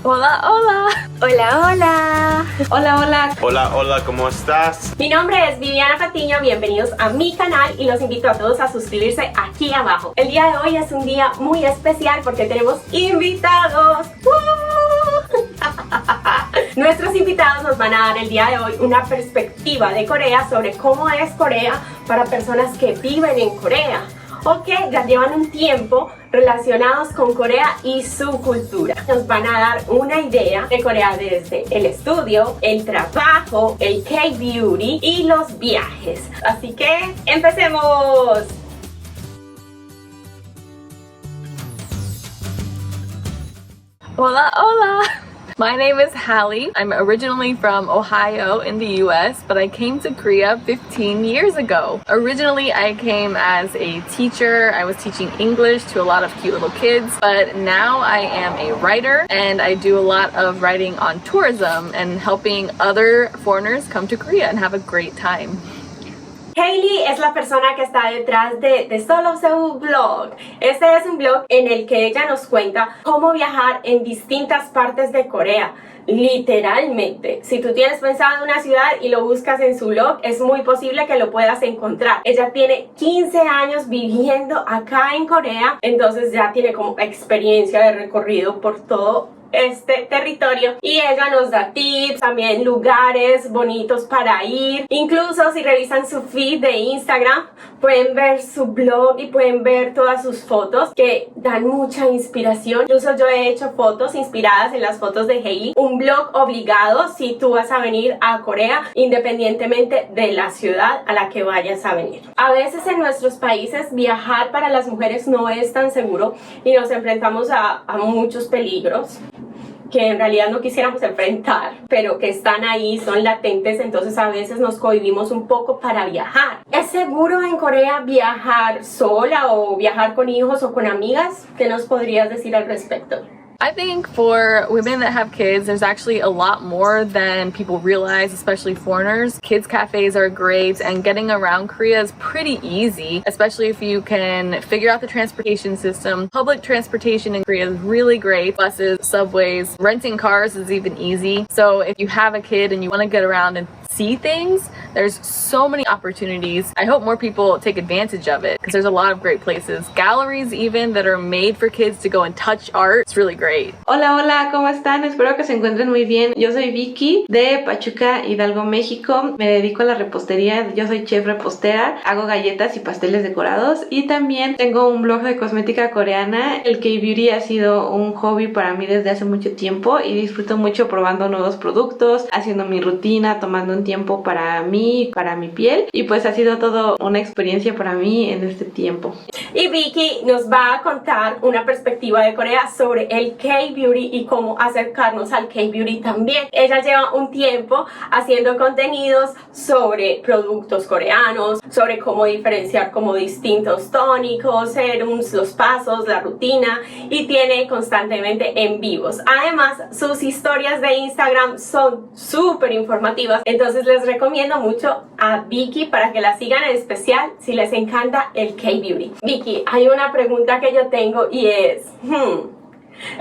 Hola, hola. Hola, hola. Hola, hola. Hola, hola, ¿cómo estás? Mi nombre es Viviana Patiño, bienvenidos a mi canal y los invito a todos a suscribirse aquí abajo. El día de hoy es un día muy especial porque tenemos invitados. Nuestros invitados nos van a dar el día de hoy una perspectiva de Corea sobre cómo es Corea para personas que viven en Corea o que ya llevan un tiempo relacionados con Corea y su cultura. Nos van a dar una idea de Corea desde el estudio, el trabajo, el K-Beauty y los viajes. Así que ¡empecemos! Hola, hola. My name is Hallie. I'm originally from Ohio in the US, but I came to Korea 15 years ago. Originally, I came as a teacher. I was teaching English to a lot of cute little kids, but now I am a writer and I do a lot of writing on tourism and helping other foreigners come to Korea and have a great time. Hailey es la persona que está detrás de Solo Seoul Blog. Este es un blog en el que ella nos cuenta cómo viajar en distintas partes de Corea. Literalmente, si tú tienes pensado en una ciudad y lo buscas en su blog, es muy posible que lo puedas encontrar. Ella tiene 15 años viviendo acá en Corea, entonces ya tiene como experiencia de recorrido por todo este territorio y ella nos da tips, también lugares bonitos para ir. Incluso si revisan su feed de Instagram pueden ver su blog y pueden ver todas sus fotos que dan mucha inspiración. Incluso yo he hecho fotos inspiradas en las fotos de Hailey. Un blog obligado si tú vas a venir a Corea independientemente de la ciudad a la que vayas a venir. A veces en nuestros países viajar para las mujeres no es tan seguro y nos enfrentamos a muchos peligros que en realidad no quisiéramos enfrentar, pero que están ahí, son latentes, entonces a veces nos cohibimos un poco para viajar. ¿Es seguro en Corea viajar sola o viajar con hijos o con amigas? ¿Qué nos podrías decir al respecto? I think for women that have kids, there's actually a lot more than people realize, especially foreigners. Kids cafes are great and getting around Korea is pretty easy, especially if you can figure out the transportation system. Public transportation in Korea is really great. Buses, subways, renting cars is even easy. So if you have a kid and you want to get around and see things, there's so many opportunities. I hope more people take advantage of it because there's a lot of great places. Galleries even that are made for kids to go and touch art. It's really great. Hola, hola, ¿cómo están? Espero que se encuentren muy bien. Yo soy Vicky de Pachuca, Hidalgo, México. Me dedico a la repostería. Yo soy chef repostera. Hago galletas y pasteles decorados y también tengo un blog de cosmética coreana. El K-Beauty ha sido un hobby para mí desde hace mucho tiempo y disfruto mucho probando nuevos productos, haciendo mi rutina, tomando un tiempo para mí, para mi piel, y pues ha sido todo una experiencia para mí en este tiempo. Y Vicky nos va a contar una perspectiva de Corea sobre el K-Beauty y cómo acercarnos al K-Beauty también. Ella lleva un tiempo haciendo contenidos sobre productos coreanos, sobre cómo diferenciar como distintos tónicos, serums, los pasos, la rutina, y tiene constantemente en vivos. Además, sus historias de Instagram son súper informativas, entonces les recomiendo mucho a Vicky para que la sigan, en especial si les encanta el K-Beauty. Vicky, hay una pregunta que yo tengo y es...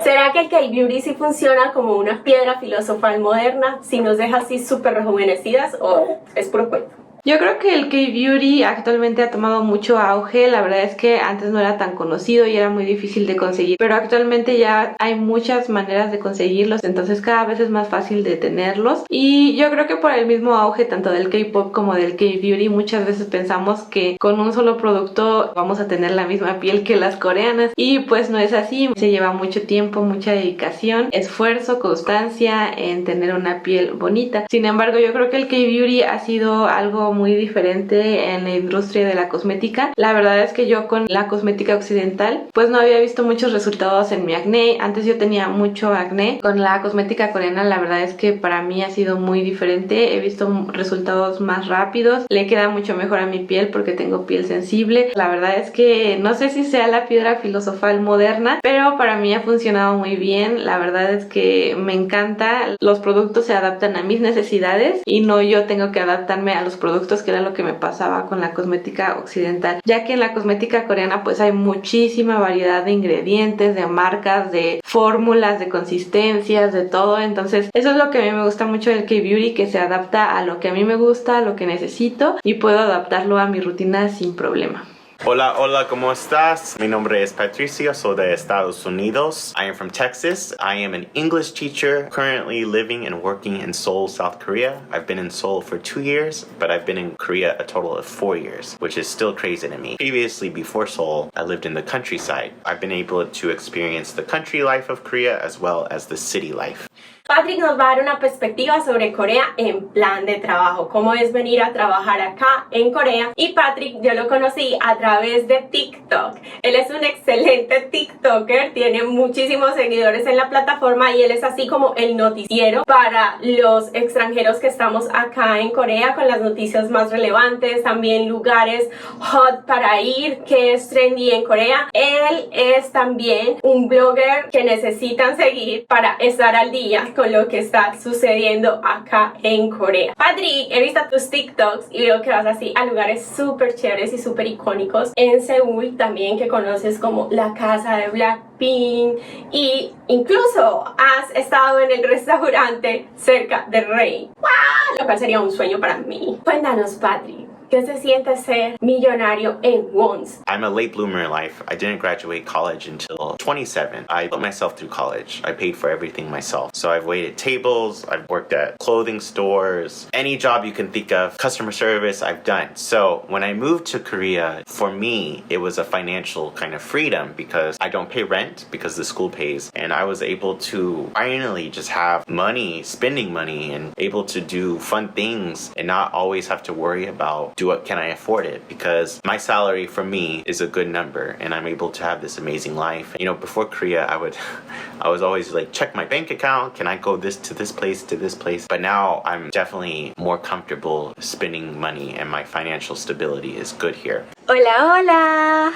¿será que el K-Beauty sí funciona como una piedra filosofal moderna, si nos deja así súper rejuvenecidas, o es puro cuento? Yo creo que el K-Beauty actualmente ha tomado mucho auge. La verdad es que antes no era tan conocido y era muy difícil de conseguir, pero actualmente ya hay muchas maneras de conseguirlos, entonces cada vez es más fácil de tenerlos. Y yo creo que por el mismo auge tanto del K-Pop como del K-Beauty, muchas veces pensamos que con un solo producto vamos a tener la misma piel que las coreanas, y pues no es así. Se lleva mucho tiempo, mucha dedicación, esfuerzo, constancia en tener una piel bonita. Sin embargo, yo creo que el K-Beauty ha sido algo muy diferente en la industria de la cosmética. La verdad es que yo con la cosmética occidental pues no había visto muchos resultados en mi acné. Antes yo tenía mucho acné. Con la cosmética coreana la verdad es que para mí ha sido muy diferente. He visto resultados más rápidos, le queda mucho mejor a mi piel porque tengo piel sensible. La verdad es que no sé si sea la piedra filosofal moderna, pero para mí ha funcionado muy bien. La verdad es que me encanta. Los productos se adaptan a mis necesidades y no yo tengo que adaptarme a los productos productos, que era lo que me pasaba con la cosmética occidental, ya que en la cosmética coreana pues hay muchísima variedad de ingredientes, de marcas, de fórmulas, de consistencias, de todo. Entonces eso es lo que a mí me gusta mucho del K-Beauty, que se adapta a lo que a mí me gusta, a lo que necesito, y puedo adaptarlo a mi rutina sin problema. Hola, hola, ¿cómo estás? Mi nombre es Patricio, soy de Estados Unidos. I am from Texas. I am an English teacher, currently living and working in Seoul, South Korea. I've been in Seoul for 2 years, but I've been in Korea a total of 4 years, which is still crazy to me. Previously, before Seoul, I lived in the countryside. I've been able to experience the country life of Korea as well as the city life. Patrick nos va a dar una perspectiva sobre Corea en plan de trabajo, cómo es venir a trabajar acá en Corea. Y Patrick yo lo conocí a través de TikTok. Él es un excelente TikToker, tiene muchísimos seguidores en la plataforma y él es así como el noticiero para los extranjeros que estamos acá en Corea, con las noticias más relevantes, también lugares hot para ir, que es trendy en Corea. Él es también un blogger que necesitan seguir para estar al día con lo que está sucediendo acá en Corea. Patrick, he visto tus TikToks y veo que vas así a lugares súper chéveres y súper icónicos en Seúl, también que conoces como la casa de Blackpink, y incluso has estado en el restaurante cerca de Rey. ¡Wow! Lo cual sería un sueño para mí. Cuéntanos, Patrick, ¿qué se siente ser millonario en wons? I'm a late bloomer in life. I didn't graduate college until 27. I put myself through college. I paid for everything myself. So I've waited tables, I've worked at clothing stores, any job you can think of, customer service, I've done. So when I moved to Korea, for me, it was a financial kind of freedom because I don't pay rent because the school pays. And I was able to finally just have money, spending money, and able to do fun things and not always have to worry about can I afford it, because my salary for me is a good number and I'm able to have this amazing life. You know, before Korea I was always like, check my bank account, can I go to this place, but now I'm definitely more comfortable spending money and my financial stability is good here. Hola, hola,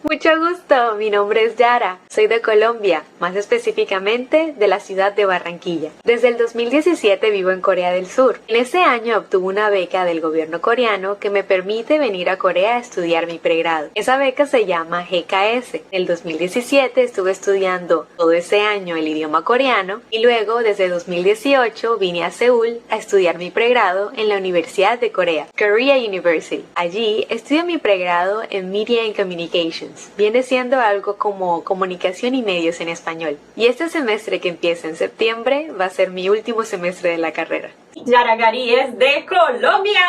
mucho gusto, mi nombre es Yara, soy de Colombia, más específicamente de la ciudad de Barranquilla. Desde el 2017 vivo en Corea del Sur. En ese año obtuve una beca del gobierno coreano que me permite venir a Corea a estudiar mi pregrado. Esa beca se llama GKS. En el 2017 estuve estudiando todo ese año el idioma coreano y luego desde 2018 vine a Seúl a estudiar mi pregrado en la Universidad de Corea, Korea University. Allí estudio mi pregrado en Media and Communications. Viene siendo algo como comunicación y medios en español. Y este semestre que empieza en septiembre va a ser mi último semestre de la carrera. Yara Gari es de Colombia,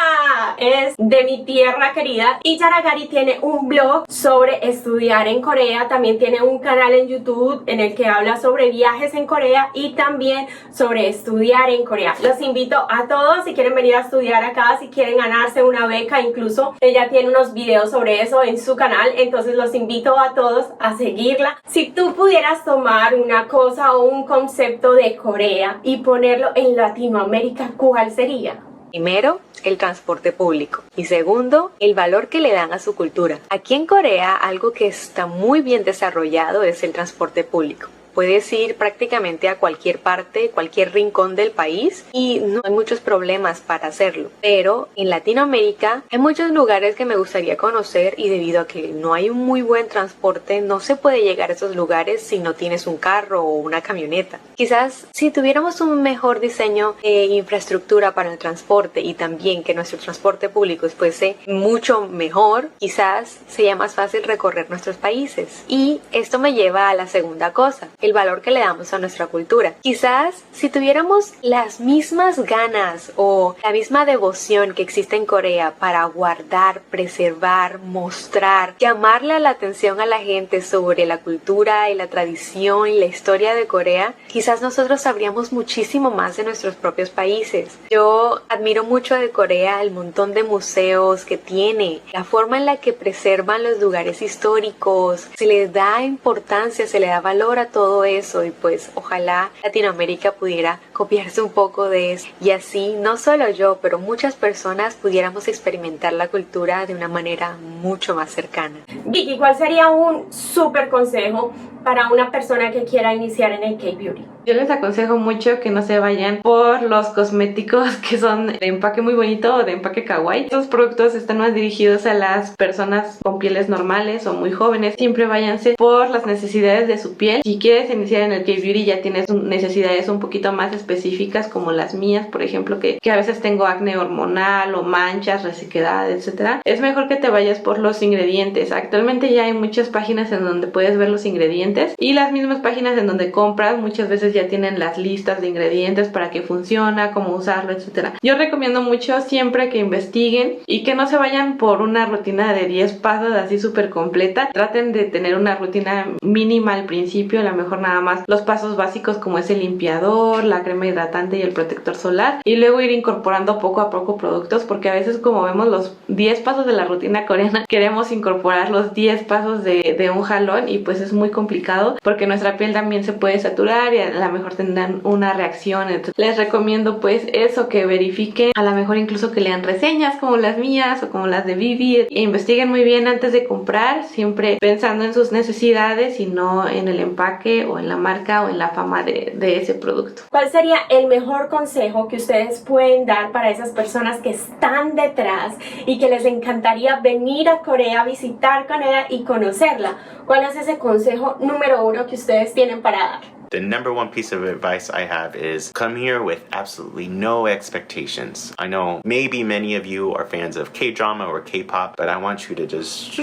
es de mi tierra querida, y Yara Gari tiene un blog sobre estudiar en Corea, también tiene un canal en YouTube en el que habla sobre viajes en Corea y también sobre estudiar en Corea. Los invito a todos, si quieren venir a estudiar acá, si quieren ganarse una beca, incluso ella tiene unos videos sobre eso en su canal, entonces los invito a todos a seguirla. Si tú pudieras tomar una cosa o un concepto de Corea y ponerlo en Latinoamérica, ¿cuál sería? Primero, el transporte público. Y segundo, el valor que le dan a su cultura. Aquí en Corea, algo que está muy bien desarrollado es el transporte público. Puedes ir prácticamente a cualquier parte, cualquier rincón del país y no hay muchos problemas para hacerlo. Pero en Latinoamérica hay muchos lugares que me gustaría conocer y debido a que no hay un muy buen transporte, no se puede llegar a esos lugares si no tienes un carro o una camioneta. Quizás si tuviéramos un mejor diseño de infraestructura para el transporte y también que nuestro transporte público fuese mucho mejor, quizás sería más fácil recorrer nuestros países. Y esto me lleva a la segunda cosa, el valor que le damos a nuestra cultura. Quizás si tuviéramos las mismas ganas o la misma devoción que existe en Corea para guardar, preservar, mostrar, llamarle la atención a la gente sobre la cultura y la tradición y la historia de Corea, quizás nosotros sabríamos muchísimo más de nuestros propios países. Yo admiro mucho de Corea el montón de museos que tiene, la forma en la que preservan los lugares históricos, se les da importancia, se le da valor a todo todo eso y pues ojalá Latinoamérica pudiera copiarse un poco de eso y así no solo yo, pero muchas personas pudiéramos experimentar la cultura de una manera mucho más cercana. Vicky, ¿cuál sería un súper consejo para una persona que quiera iniciar en el K-Beauty? Yo les aconsejo mucho que no se vayan por los cosméticos que son de empaque muy bonito o de empaque kawaii. Estos productos están más dirigidos a las personas con pieles normales o muy jóvenes. Siempre váyanse por las necesidades de su piel. Si quieres iniciar en el K-Beauty ya tienes necesidades un poquito más específicas como las mías, por ejemplo, que a veces tengo acné hormonal o manchas, resequedad, etc. Es mejor que te vayas por los ingredientes. Actualmente ya hay muchas páginas en donde puedes ver los ingredientes y las mismas páginas en donde compras muchas veces ya tienen las listas de ingredientes para qué funciona, cómo usarlo, etc. Yo recomiendo mucho siempre que investiguen y que no se vayan por una rutina de 10 pasos así súper completa. Traten de tener una rutina mínima al principio, a lo mejor nada más los pasos básicos como es el limpiador, la crema hidratante y el protector solar, y luego ir incorporando poco a poco productos, porque a veces como vemos los 10 pasos de la rutina coreana, queremos incorporar los 10 pasos de un jalón y pues es muy complicado porque nuestra piel también se puede saturar y a lo mejor tendrán una reacción. Entonces les recomiendo pues eso, que verifiquen, a lo mejor incluso que lean reseñas como las mías o como las de Vivi e investiguen muy bien antes de comprar, siempre pensando en sus necesidades y no en el empaque o en la marca o en la fama de ese producto. ¿Cuál sería el mejor consejo que ustedes pueden dar para esas personas que están detrás y que les encantaría venir a Corea, visitar Corea y conocerla? ¿Cuál es ese consejo número 1 que ustedes tienen para dar? The number one piece of advice I have is come here with absolutely no expectations. I know maybe many of you are fans of K-drama or K-pop, but I want you to just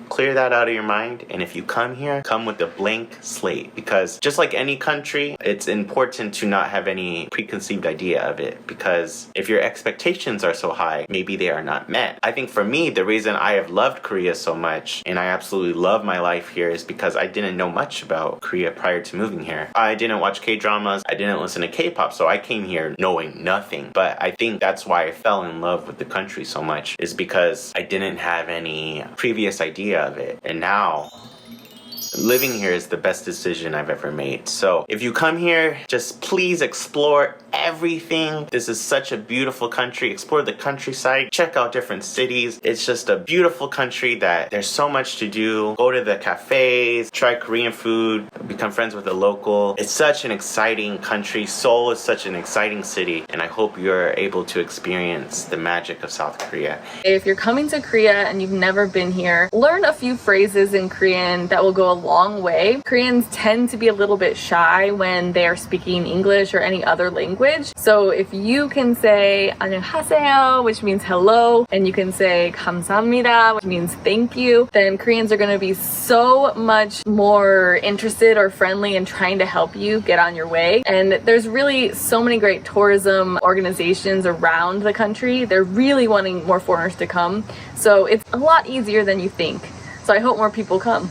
clear that out of your mind, and if you come here, come with a blank slate, because just like any country, it's important to not have any preconceived idea of it, because if your expectations are so high, maybe they are not met. I think for me, the reason I have loved Korea so much, and I absolutely love my life here, is because I didn't know much about Korea prior to moving here. I didn't watch K-dramas, I didn't listen to K-pop, so I came here knowing nothing. But I think that's why I fell in love with the country so much, is because I didn't have any previous idea of it. And now living here is the best decision I've ever made. So if you come here, just please explore everything. This is such a beautiful country. Explore the countryside, check out different cities. It's just a beautiful country that there's so much to do. Go to the cafes, try Korean food, become friends with a local. It's such an exciting country. Seoul is such an exciting city, and I hope you're able to experience the magic of South Korea. If you're coming to Korea and you've never been here, learn a few phrases in Korean that will go a long way. Koreans tend to be a little bit shy when they are speaking English or any other language. So if you can say 안녕하세요, which means hello, and you can say 감사합니다, which means thank you, then Koreans are going to be so much more interested or friendly in trying to help you get on your way. And there's really so many great tourism organizations around the country. They're really wanting more foreigners to come. So it's a lot easier than you think. So I hope more people come.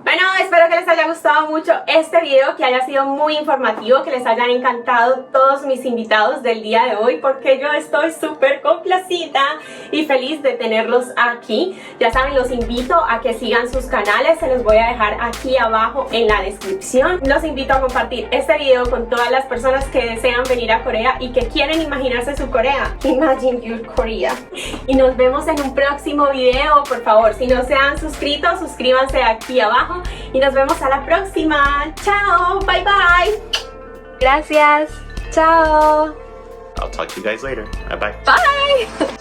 Bueno, espero que les haya gustado mucho este video, que haya sido muy informativo, que les hayan encantado todos mis invitados del día de hoy, porque yo estoy súper complacida y feliz de tenerlos aquí. Ya saben, los invito a que sigan sus canales, se los voy a dejar aquí abajo en la descripción. Los invito a compartir este video con todas las personas que desean venir a Corea y que quieren imaginarse su Corea. Imagine your Korea. Y nos vemos en un próximo video. Por favor, si no se han suscrito, suscríbanse aquí abajo. Y nos vemos a la próxima. Chao, bye bye. Gracias. Chao. I'll talk to you guys later. Bye bye. Bye!